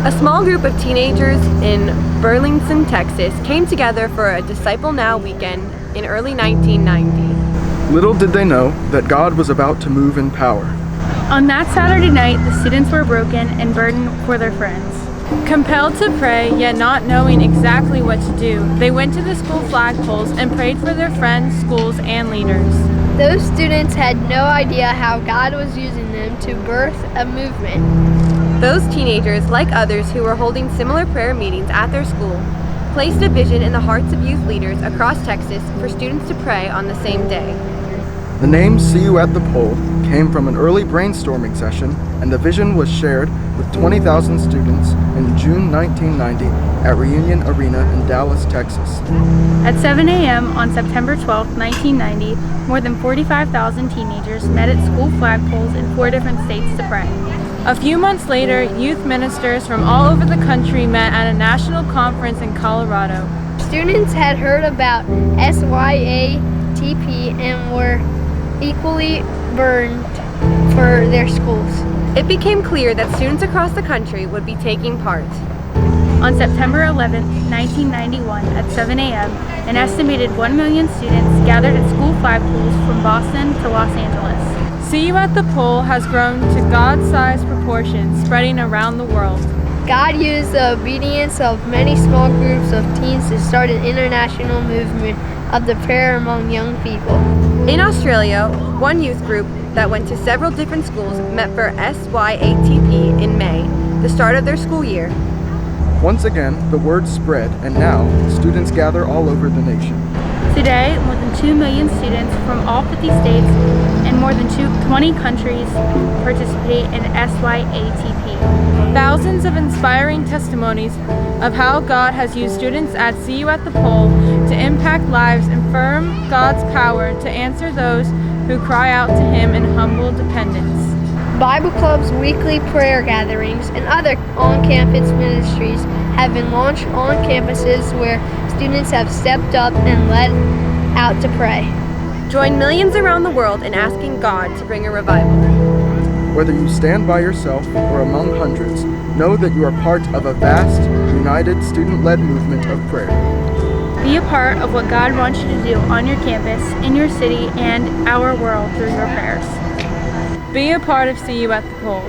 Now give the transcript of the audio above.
A small group of teenagers in Burlington, Texas came together for a Disciple Now weekend in early 1990. Little did they know that God was about to move in power. On that Saturday night, the students were broken and burdened for their friends. Compelled to pray, yet not knowing exactly what to do, they went to the school flagpoles and prayed for their friends, schools, and leaders. Those students had no idea how God was using them to birth a movement. Those teenagers, like others who were holding similar prayer meetings at their school, placed a vision in the hearts of youth leaders across Texas for students to pray on the same day. The name See You at the Pole came from an early brainstorming session, and the vision was shared with 20,000 students in June 1990 at Reunion Arena in Dallas, Texas. At 7 a.m. on September 12, 1990, more than 45,000 teenagers met at school flagpoles in 4 different states to pray. A few months later, youth ministers from all over the country met at a national conference in Colorado. Students had heard about Syatp and were equally burned for their schools. It became clear that students across the country would be taking part. On September 11, 1991, at 7 a.m., an estimated 1 million students gathered at school flagpoles from Boston to Los Angeles. See You at the Pole has grown to God-sized proportions, spreading around the world. God used the obedience of many small groups of teens to start an international movement of the prayer among young people. In Australia, one youth group that went to several different schools met for Syatp in May, the start of their school year. Once again, the word spread, and now students gather all over the nation. Today, more than 2 million students from all 50 states and more than 20 countries participate in Syatp. Thousands of inspiring testimonies of how God has used students at See You at the Pole to impact lives and affirm God's power to answer those who cry out to Him in humble dependence. Bible clubs, weekly prayer gatherings, and other on-campus ministries have been launched on campuses where students have stepped up and led out to pray. Join millions around the world in asking God to bring a revival. Whether you stand by yourself or among hundreds, know that you are part of a vast, united, student-led movement of prayer. Be a part of what God wants you to do on your campus, in your city, and our world through your prayers. Be a part of See You at the Pole.